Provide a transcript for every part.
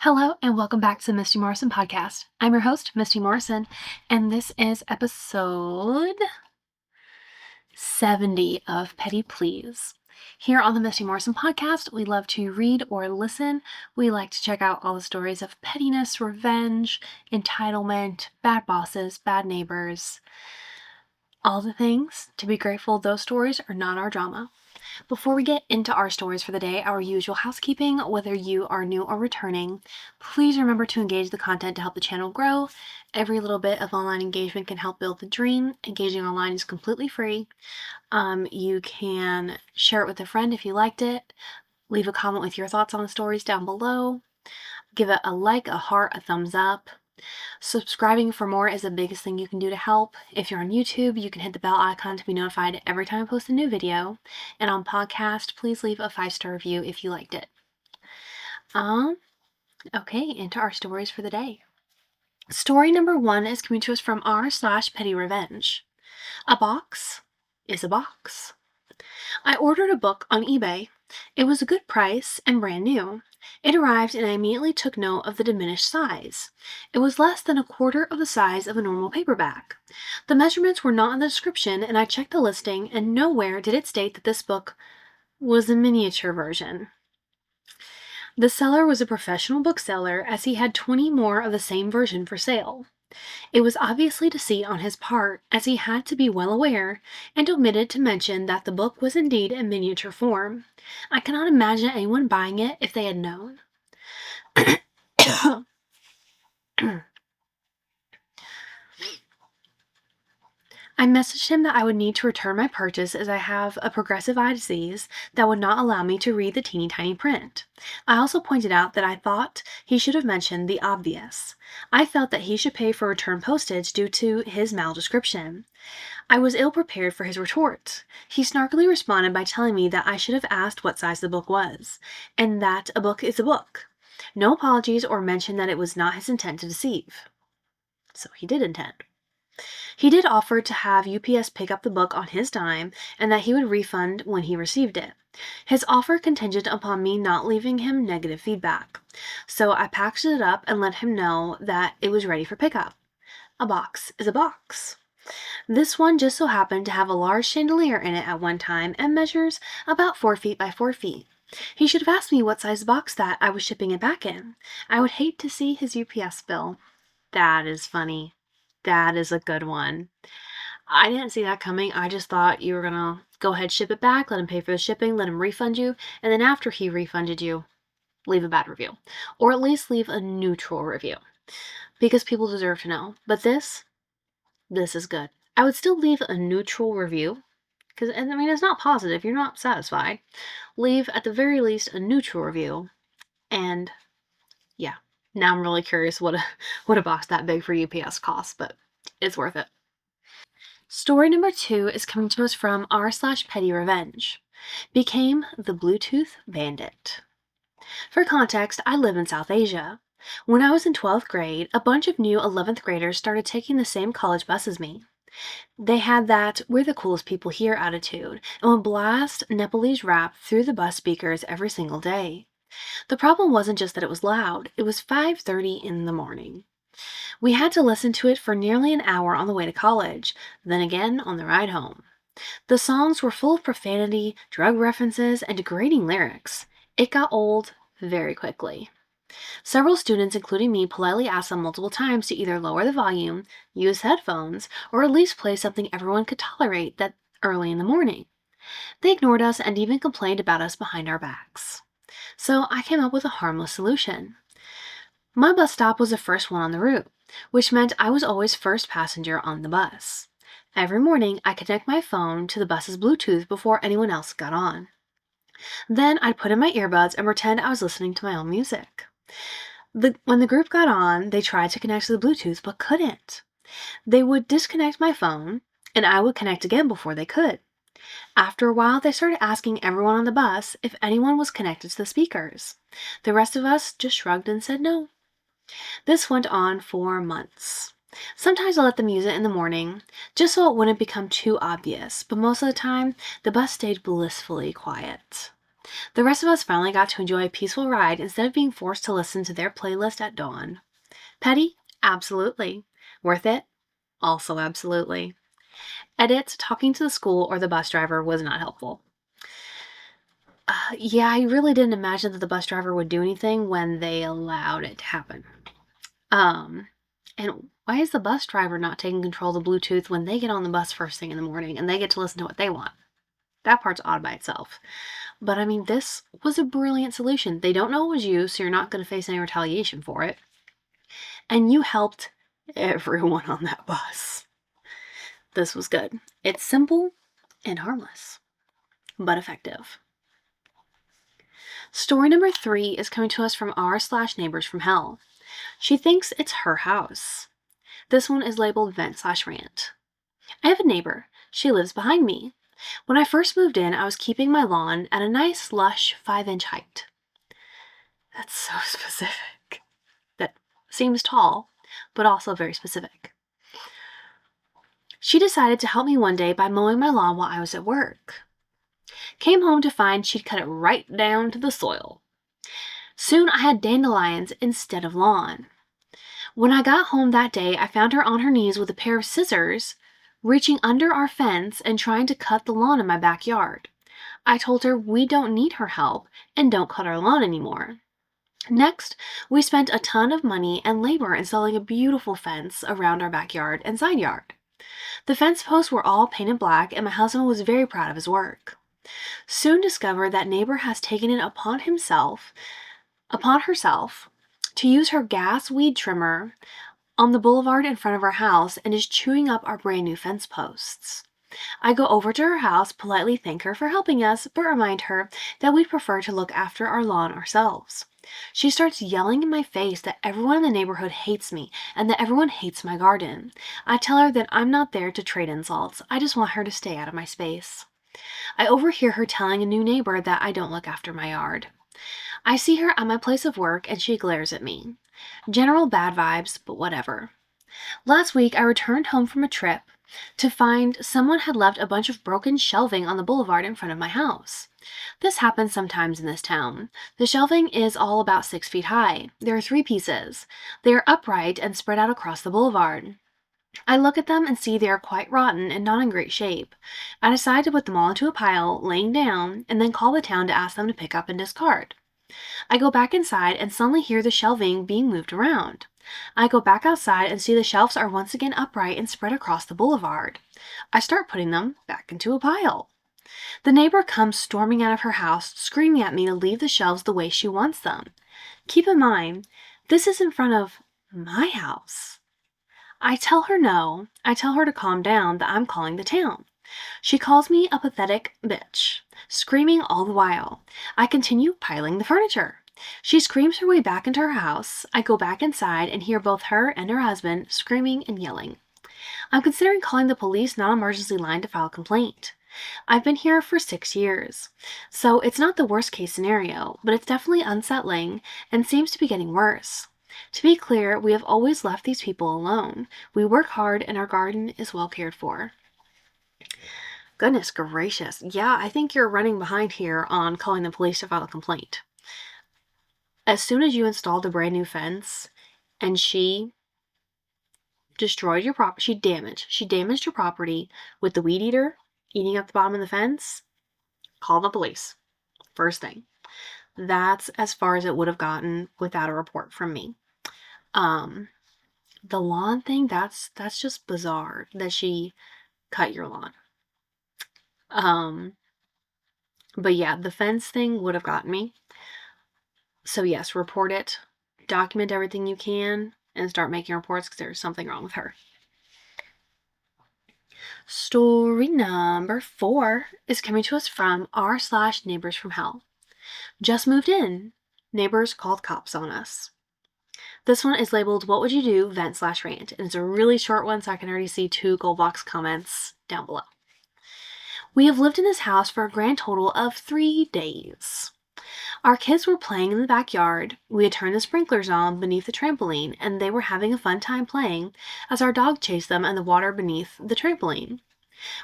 Hello and welcome back to the Misty Morrison Podcast. I'm your host, Misty Morrison, and this is episode 70 of Petty Please. Here on the Misty Morrison Podcast, we love to read or listen. We like to check out all the stories of pettiness, revenge, entitlement, bad bosses, bad neighbors, all the things. To be grateful, those stories are not our drama. Before we get into our stories for the day, our usual housekeeping, whether you are new or returning, please remember to engage the content to help the channel grow. Every little bit of online engagement can help build the dream. Engaging online is completely free. You can share it with a friend if you liked it. Leave a comment with your thoughts on the stories down below. Give it a like, a heart, a thumbs up. Subscribing for more is the biggest thing you can do to help. If you're on YouTube, you can hit the bell icon to be notified every time I post a new video. And on podcast, please leave a 5-star review if you liked it. Okay, into our stories for the day. Story number 1 is coming to us from r/petty revenge. A box is a box. I ordered a book on eBay. It was a good price and brand new. It arrived and I immediately took note of the diminished size. It was less than a quarter of the size of a normal paperback. The measurements were not in the description and I checked the listing and nowhere did it state that this book was a miniature version. The seller was a professional bookseller as he had 20 more of the same version for sale. It was obviously deceit on his part, as he had to be well aware, and omitted to mention that the book was indeed in miniature form. I cannot imagine anyone buying it if they had known. I messaged him that I would need to return my purchase as I have a progressive eye disease that would not allow me to read the teeny tiny print. I also pointed out that I thought he should have mentioned the obvious. I felt that he should pay for return postage due to his mal-description. I was ill-prepared for his retort. He snarkily responded by telling me that I should have asked what size the book was, and that a book is a book. No apologies or mention that it was not his intent to deceive. So he did intend. He did offer to have UPS pick up the book on his dime and that he would refund when he received it. His offer contingent upon me not leaving him negative feedback. So I packaged it up and let him know that it was ready for pickup. A box is a box. This one just so happened to have a large chandelier in it at one time and measures about 4 feet by 4 feet. He should have asked me what size box that I was shipping it back in. I would hate to see his UPS bill. That is funny. That is a good one. I didn't see that coming. I just thought you were going to go ahead, ship it back, let him pay for the shipping, let him refund you, and then after he refunded you, leave a bad review. Or at least leave a neutral review. Because people deserve to know. But this is good. I would still leave a neutral review. Because, I mean, it's not positive. You're not satisfied. Leave, at the very least, a neutral review. And, yeah. Now I'm really curious what a box that big for UPS costs, but it's worth it. Story number 2 is coming to us from r/petty revenge. Became the Bluetooth bandit. For context, I live in South Asia. When I was in 12th grade, a bunch of new 11th graders started taking the same college bus as me. They had that "we're the coolest people here" attitude and would blast Nepalese rap through the bus speakers every single day. The problem wasn't just that it was loud, it was 5:30 in the morning. We had to listen to it for nearly an hour on the way to college, then again on the ride home. The songs were full of profanity, drug references, and degrading lyrics. It got old very quickly. Several students, including me, politely asked them multiple times to either lower the volume, use headphones, or at least play something everyone could tolerate that early in the morning. They ignored us and even complained about us behind our backs. So I came up with a harmless solution. My bus stop was the first one on the route, which meant I was always first passenger on the bus. Every morning, I connect my phone to the bus's Bluetooth before anyone else got on. Then I'd put in my earbuds and pretend I was listening to my own music. When the group got on, they tried to connect to the Bluetooth but couldn't. They would disconnect my phone, and I would connect again before they could. After a while, they started asking everyone on the bus if anyone was connected to the speakers. The rest of us just shrugged and said no. This went on for months. Sometimes I let them use it in the morning, just so it wouldn't become too obvious, but most of the time, the bus stayed blissfully quiet. The rest of us finally got to enjoy a peaceful ride instead of being forced to listen to their playlist at dawn. Petty? Absolutely. Worth it? Also absolutely. Edit, talking to the school or the bus driver was not helpful. Yeah, I really didn't imagine that the bus driver would do anything when they allowed it to happen. And why is the bus driver not taking control of the Bluetooth when they get on the bus first thing in the morning and they get to listen to what they want? That part's odd by itself. But I mean, this was a brilliant solution. They don't know it was you, so you're not going to face any retaliation for it. And you helped everyone on that bus. This was good. It's simple and harmless, but effective. Story number 3 is coming to us from r/neighbors from hell. She thinks it's her house. This one is labeled vent/rant. I have a neighbor. She lives behind me. When I first moved in, I was keeping my lawn at a nice, lush 5-inch height. That's so specific. That seems tall, but also very specific. She decided to help me one day by mowing my lawn while I was at work. Came home to find she'd cut it right down to the soil. Soon I had dandelions instead of lawn. When I got home that day, I found her on her knees with a pair of scissors, reaching under our fence and trying to cut the lawn in my backyard. I told her we don't need her help and don't cut our lawn anymore. Next, we spent a ton of money and labor installing a beautiful fence around our backyard and side yard. The fence posts were all painted black, and my husband was very proud of his work. Soon discovered that neighbor has taken it upon herself to use her gas weed trimmer on the boulevard in front of our house and is chewing up our brand new fence posts. I go over to her house, politely thank her for helping us, but remind her that we'd prefer to look after our lawn ourselves. She starts yelling in my face that everyone in the neighborhood hates me and that everyone hates my garden. I tell her that I'm not there to trade insults. I just want her to stay out of my space. I overhear her telling a new neighbor that I don't look after my yard. I see her at my place of work and she glares at me. General bad vibes, but whatever. Last week, I returned home from a trip to find someone had left a bunch of broken shelving on the boulevard in front of my house. This happens sometimes in this town. The shelving is all about 6 feet high. There are 3 pieces. They are upright and spread out across the boulevard. I look at them and see they are quite rotten and not in great shape. I decide to put them all into a pile, laying down, and then call the town to ask them to pick up and discard. I go back inside and suddenly hear the shelving being moved around. I go back outside and see the shelves are once again upright and spread across the boulevard. I start putting them back into a pile. The neighbor comes storming out of her house, screaming at me to leave the shelves the way she wants them. Keep in mind, this is in front of my house. I tell her no. I tell her to calm down, that I'm calling the town. She calls me a pathetic bitch, screaming all the while. I continue piling the furniture. She screams her way back into her house. I go back inside and hear both her and her husband screaming and yelling. I'm considering calling the police non-emergency line to file a complaint. I've been here for 6 years, so it's not the worst case scenario, but it's definitely unsettling and seems to be getting worse. To be clear, we have always left these people alone. We work hard and our garden is well cared for. Goodness gracious. Yeah, I think you're running behind here on calling the police to file a complaint. As soon as you installed a brand new fence and she destroyed your property, she damaged your property with the weed eater eating up the bottom of the fence, call the police. First thing. That's as far as it would have gotten without a report from me. The lawn thing, that's just bizarre that she cut your lawn. But yeah, the fence thing would have gotten me. So yes, report it, document everything you can, and start making reports because there's something wrong with her. Story number 4 is coming to us from r/neighbors from hell. Just moved in. Neighbors called cops on us. This one is labeled, What Would You Do? Vent/rant. And it's a really short one, so I can already see 2 gold box comments down below. We have lived in this house for a grand total of 3 days. Our kids were playing in the backyard. We had turned the sprinklers on beneath the trampoline, and they were having a fun time playing as our dog chased them in the water beneath the trampoline.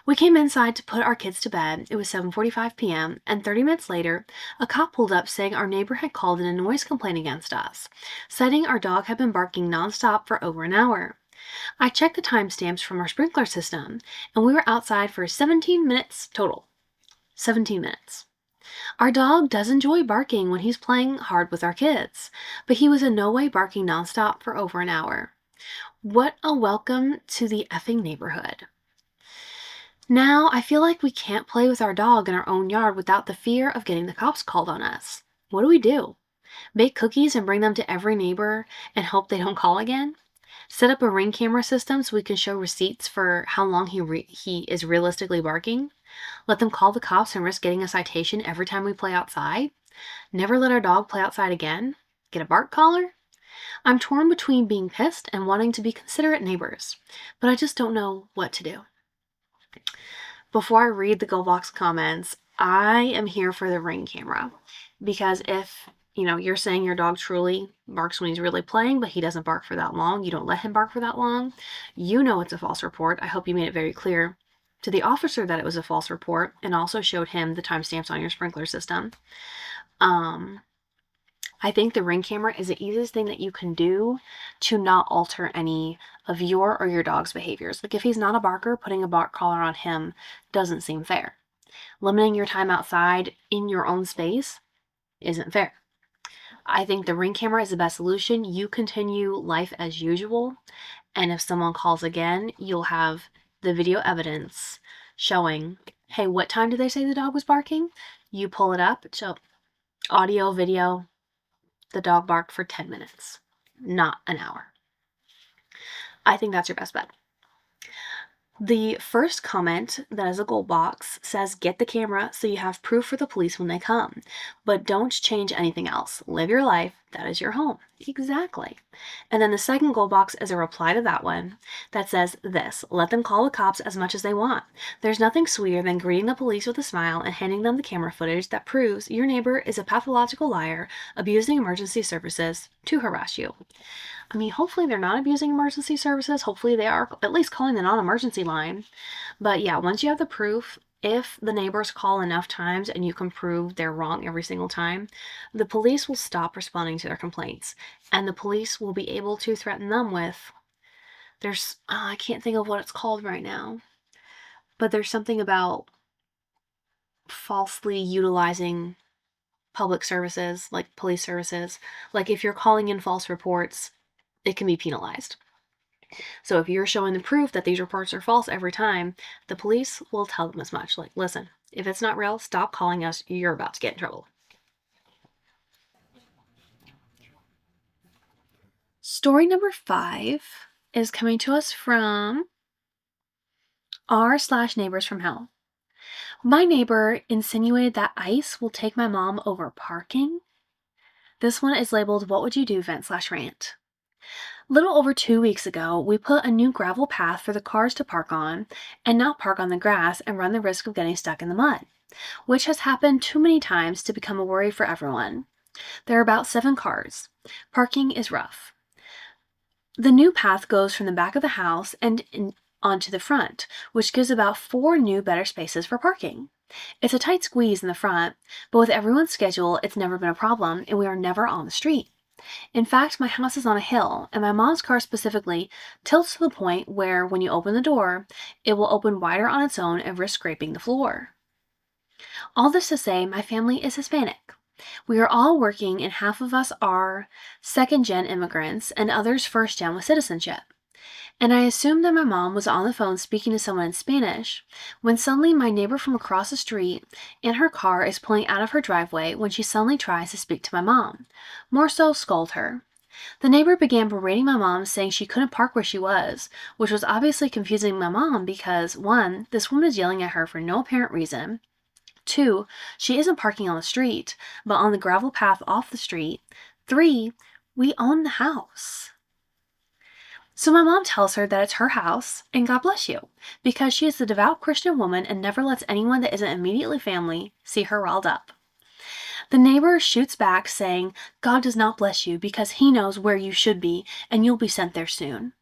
We came inside to put our kids to bed. It was 7:45 p.m., and 30 minutes later, a cop pulled up saying our neighbor had called in a noise complaint against us, citing our dog had been barking nonstop for over an hour. I checked the timestamps from our sprinkler system, and we were outside for 17 minutes total. 17 minutes. Our dog does enjoy barking when he's playing hard with our kids, but he was in no way barking nonstop for over an hour. What a welcome to the effing neighborhood. Now, I feel like we can't play with our dog in our own yard without the fear of getting the cops called on us. What do we do? Bake cookies and bring them to every neighbor and hope they don't call again? Set up a ring camera system so we can show receipts for how long he is realistically barking? Let them call the cops and risk getting a citation every time we play outside? Never let our dog play outside again? Get a bark collar? I'm torn between being pissed and wanting to be considerate neighbors, but I just don't know what to do. Before I read the Go Box comments, I am here for the ring camera, because if you're saying your dog truly barks when he's really playing, but he doesn't bark for that long, you don't let him bark for that long, it's a false report. I hope you made it very clear to the officer that it was a false report and also showed him the timestamps on your sprinkler system. I think the ring camera is the easiest thing that you can do to not alter any of your or your dog's behaviors. Like if he's not a barker, putting a bark collar on him doesn't seem fair. Limiting your time outside in your own space isn't fair. I think the ring camera is the best solution. You continue life as usual, and if someone calls again, you'll have the video evidence showing, hey, what time did they say the dog was barking? You pull it up, so audio, video, the dog barked for 10 minutes, not an hour. I think that's your best bet. The first comment that is a gold box says, get the camera so you have proof for the police when they come, but don't change anything else. Live your life. That is your home. Exactly. And then the second gold box is a reply to that one that says this: let them call the cops as much as they want. There's nothing sweeter than greeting the police with a smile and handing them the camera footage that proves your neighbor is a pathological liar abusing emergency services to harass you. I mean, hopefully they're not abusing emergency services. Hopefully they are at least calling the non-emergency line. But yeah, once you have the proof, if the neighbors call enough times and you can prove they're wrong every single time, the police will stop responding to their complaints. And the police will be able to threaten them with, I can't think of what it's called right now, but there's something about falsely utilizing public services, like police services. Like if you're calling in false reports, it can be penalized. So if you're showing the proof that these reports are false every time, the police will tell them as much. Like, listen, if it's not real, stop calling us. You're about to get in trouble. Story number 5 is coming to us from r/neighbors from hell. My neighbor insinuated that ICE will take my mom over parking. This one is labeled, what would you do, vent/rant. Little over 2 weeks ago, we put a new gravel path for the cars to park on and not park on the grass and run the risk of getting stuck in the mud, which has happened too many times to become a worry for everyone. There are about 7 cars. Parking is rough. The new path goes from the back of the house and onto the front, which gives about 4 new better spaces for parking. It's a tight squeeze in the front, but with everyone's schedule, it's never been a problem and we are never on the street. In fact, my house is on a hill, and my mom's car specifically tilts to the point where, when you open the door, it will open wider on its own and risk scraping the floor. All this to say, my family is Hispanic. We are all working, and half of us are second-gen immigrants, and others first-gen with citizenship. And I assumed that my mom was on the phone speaking to someone in Spanish, when suddenly my neighbor from across the street in her car is pulling out of her driveway when she suddenly tries to speak to my mom. More so, scold her. The neighbor began berating my mom, saying she couldn't park where she was, which was obviously confusing my mom because, 1, this woman is yelling at her for no apparent reason. 2, she isn't parking on the street, but on the gravel path off the street. 3, we own the house. So my mom tells her that it's her house, and God bless you, because she is a devout Christian woman and never lets anyone that isn't immediately family see her riled up. The neighbor shoots back saying, God does not bless you because he knows where you should be and you'll be sent there soon.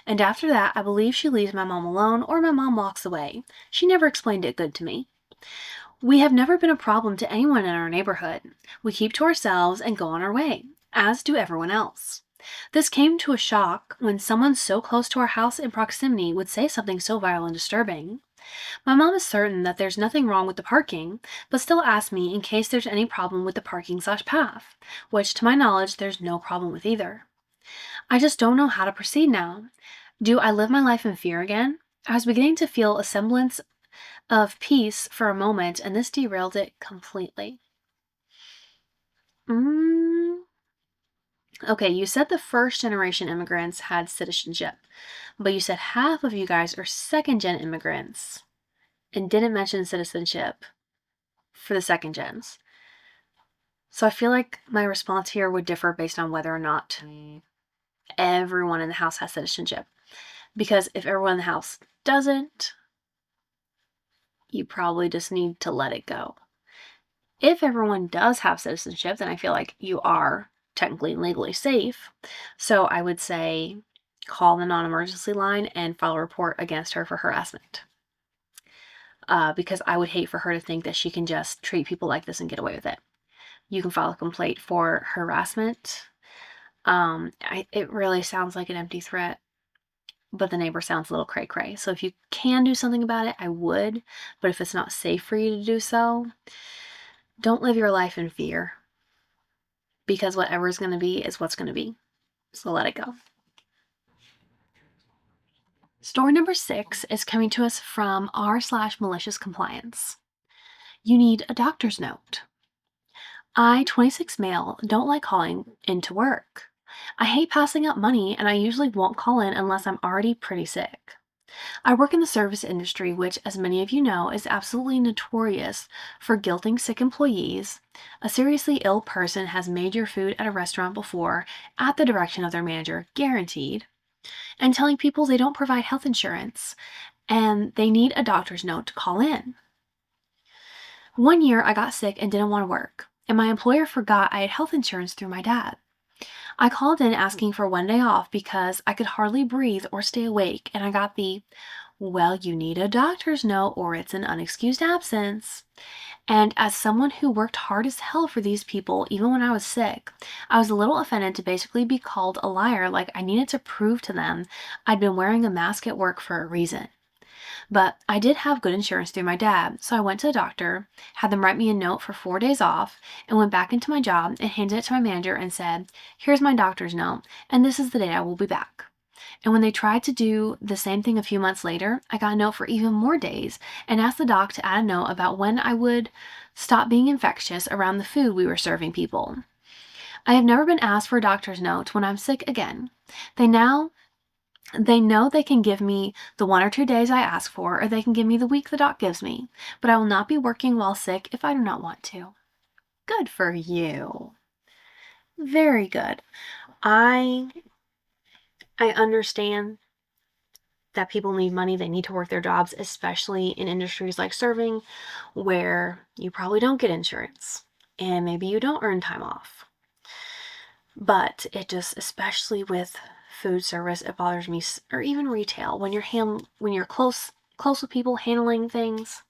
And after that, I believe she leaves my mom alone or my mom walks away. She never explained it good to me. We have never been a problem to anyone in our neighborhood. We keep to ourselves and go on our way, as do everyone else. This came to a shock when someone so close to our house in proximity would say something so vile and disturbing. My mom is certain that there's nothing wrong with the parking, but still asks me in case there's any problem with the parking/path, which to my knowledge there's no problem with either. I just don't know how to proceed now. Do I live my life in fear again? I was beginning to feel a semblance of peace for a moment, and this derailed it completely. Okay, you said the first generation immigrants had citizenship, but you said half of you guys are second gen immigrants and didn't mention citizenship for the second gens. So I feel like my response here would differ based on whether or not everyone in the house has citizenship. Because if everyone in the house doesn't, you probably just need to let it go. If everyone does have citizenship, then I feel like you are technically and legally safe. So I would say call the non-emergency line and file a report against her for harassment. Because I would hate for her to think that she can just treat people like this and get away with it. You can file a complaint for harassment. It really sounds like an empty threat, but the neighbor sounds a little cray-cray. So if you can do something about it, I would. But if it's not safe for you to do so, don't live your life in fear. Because whatever's going to be is what's going to be. So let it go. Story number 6 is coming to us from r/malicious compliance. You need a doctor's note. I, 26 male, don't like calling into work. I hate passing up money and I usually won't call in unless I'm already pretty sick. I work in the service industry, which, as many of you know, is absolutely notorious for guilting sick employees. A seriously ill person has made your food at a restaurant before at the direction of their manager, guaranteed, and telling people they don't provide health insurance and they need a doctor's note to call in. One year I got sick and didn't want to work, and my employer forgot I had health insurance through my dad. I called in asking for one day off because I could hardly breathe or stay awake, and I got the, well, you need a doctor's note or it's an unexcused absence. And as someone who worked hard as hell for these people, even when I was sick, I was a little offended to basically be called a liar, like I needed to prove to them I'd been wearing a mask at work for a reason. But I did have good insurance through my dad, so I went to the doctor, had them write me a note for 4 days off, and went back into my job and handed it to my manager and said, here's my doctor's note, and this is the day I will be back. And when they tried to do the same thing a few months later, I got a note for even more days and asked the doc to add a note about when I would stop being infectious around the food we were serving people. I have never been asked for a doctor's note when I'm sick again. They know they can give me the 1 or 2 days I ask for, or they can give me the week the doc gives me, but I will not be working while sick if I do not want to. Good for you. Very good. I understand that people need money. They need to work their jobs, especially in industries like serving, where you probably don't get insurance and maybe you don't earn time off. But it just, especially with food service, it bothers me, or even retail, when you're close with people handling things,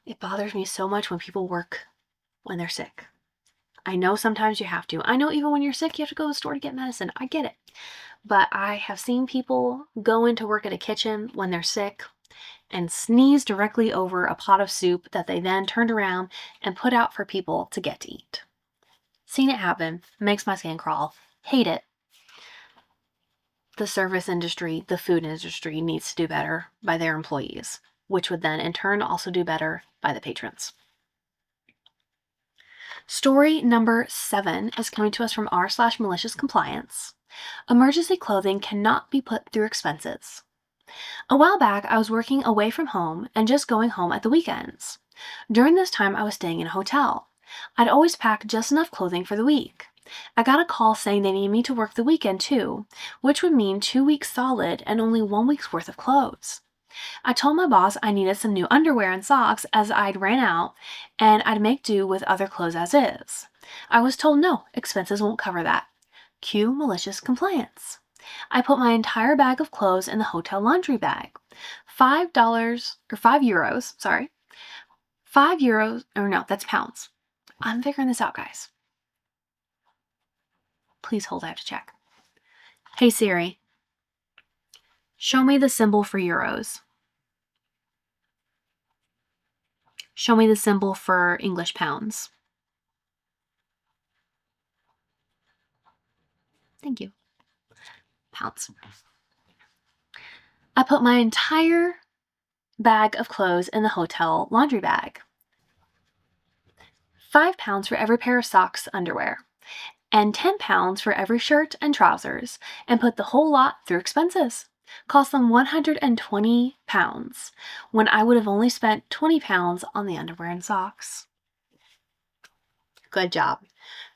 it bothers me so much when people work when they're sick. I know sometimes you have to. I know even when you're sick, you have to go to the store to get medicine. I get it. But I have seen people go into work at a kitchen when they're sick and sneeze directly over a pot of soup that they then turned around and put out for people to get to eat. Seen it happen. Makes my skin crawl. Hate it. The service industry, the food industry needs to do better by their employees, which would then in turn also do better by the patrons. Story number 7 is coming to us from r/malicious compliance. Emergency clothing cannot be put through expenses. A while back, I was working away from home and just going home at the weekends. During this time, I was staying in a hotel. I'd always pack just enough clothing for the week. I got a call saying they needed me to work the weekend too, which would mean 2 weeks solid and only 1 week's worth of clothes. I told my boss I needed some new underwear and socks as I'd ran out and I'd make do with other clothes as is. I was told no, expenses won't cover that. Cue malicious compliance. I put my entire bag of clothes in the hotel laundry bag. €5, sorry. €5, or no, that's pounds. I'm figuring this out, guys. Please hold, I have to check. Hey Siri, show me the symbol for euros. Show me the symbol for English pounds. Thank you. Pounds. I put my entire bag of clothes in the hotel laundry bag. £5 for every pair of socks, underwear, and £10 for every shirt and trousers, and put the whole lot through expenses. Cost them £120 when I would have only spent £20 on the underwear and socks. Good job.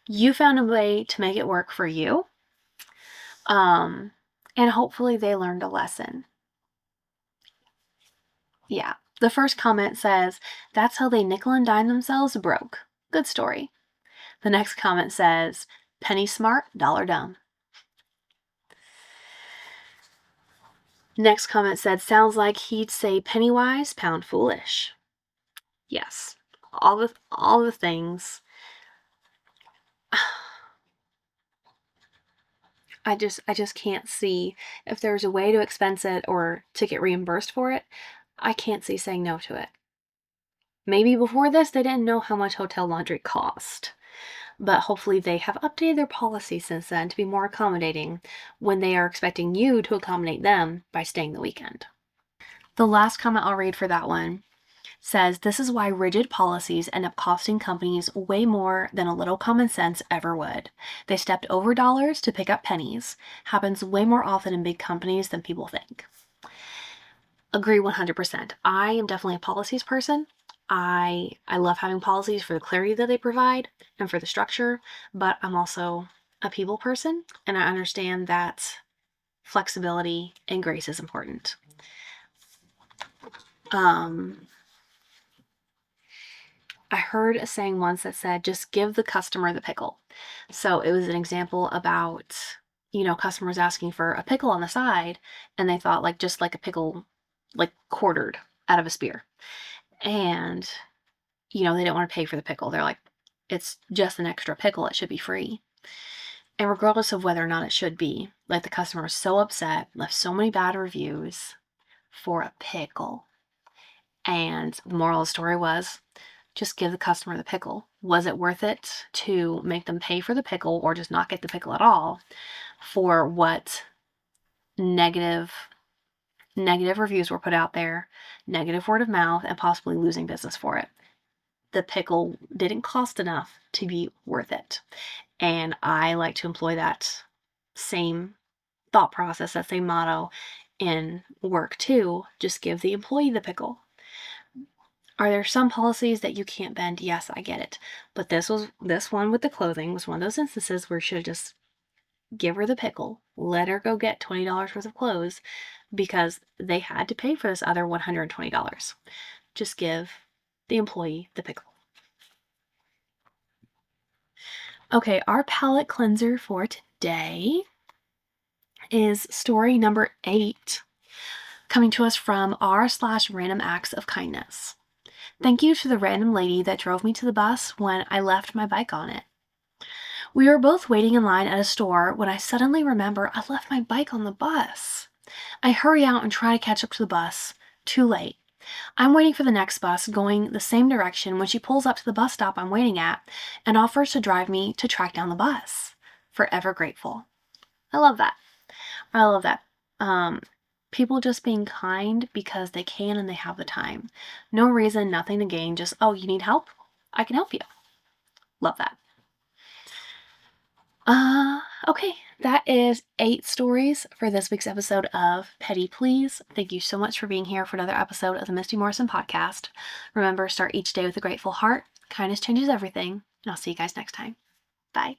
You found a way to make it work for you. And hopefully they learned a lesson. Yeah. The first comment says, that's how they nickel and dime themselves broke. Good story. The next comment says, penny smart, dollar dumb. Next comment said, sounds like he'd say penny wise, pound foolish. Yes. All the things. I just can't see if there's a way to expense it or to get reimbursed for it. I can't see saying no to it. Maybe before this, they didn't know how much hotel laundry cost. But hopefully they have updated their policy since then to be more accommodating when they are expecting you to accommodate them by staying the weekend. The last comment I'll read for that one says, this is why rigid policies end up costing companies way more than a little common sense ever would. They stepped over dollars to pick up pennies. Happens way more often in big companies than people think. Agree 100%. I am definitely a policies person. I love having policies for the clarity that they provide and for the structure, but I'm also a people person, and I understand that flexibility and grace is important. I heard a saying once that said, just give the customer the pickle. So it was an example about, customers asking for a pickle on the side, and they thought just like a pickle, like quartered out of a spear. And they didn't want to pay for the pickle. They're like, it's just an extra pickle. It should be free. And regardless of whether or not it should be, the customer was so upset, left so many bad reviews for a pickle. And the moral of the story was, just give the customer the pickle. Was it worth it to make them pay for the pickle or just not get the pickle at all for what negative reviews were put out there, negative word of mouth, and possibly losing business for it? The pickle didn't cost enough to be worth it. And I like to employ that same thought process, that same motto in work too. Just give the employee the pickle. Are there some policies that you can't bend? Yes, I get it. But this one with the clothing was one of those instances where you should just give her the pickle, let her go get $20 worth of clothes because they had to pay for this other $120. Just give the employee the pickle. Okay, our palette cleanser for today is story number 8, coming to us from r/random acts of kindness. Thank you to the random lady that drove me to the bus when I left my bike on it. We were both waiting in line at a store when I suddenly remember I left my bike on the bus. I hurry out and try to catch up to the bus. Too late. I'm waiting for the next bus going the same direction when she pulls up to the bus stop I'm waiting at and offers to drive me to track down the bus. Forever grateful. I love that. I love that. People just being kind because they can and they have the time. No reason, nothing to gain, just, oh, you need help? I can help you. Love that. Okay, that is 8 stories for this week's episode of Petty Please. Thank you so much for being here for another episode of the Misty Morrison Podcast. Remember, start each day with a grateful heart. Kindness changes everything, and I'll see you guys next time. Bye.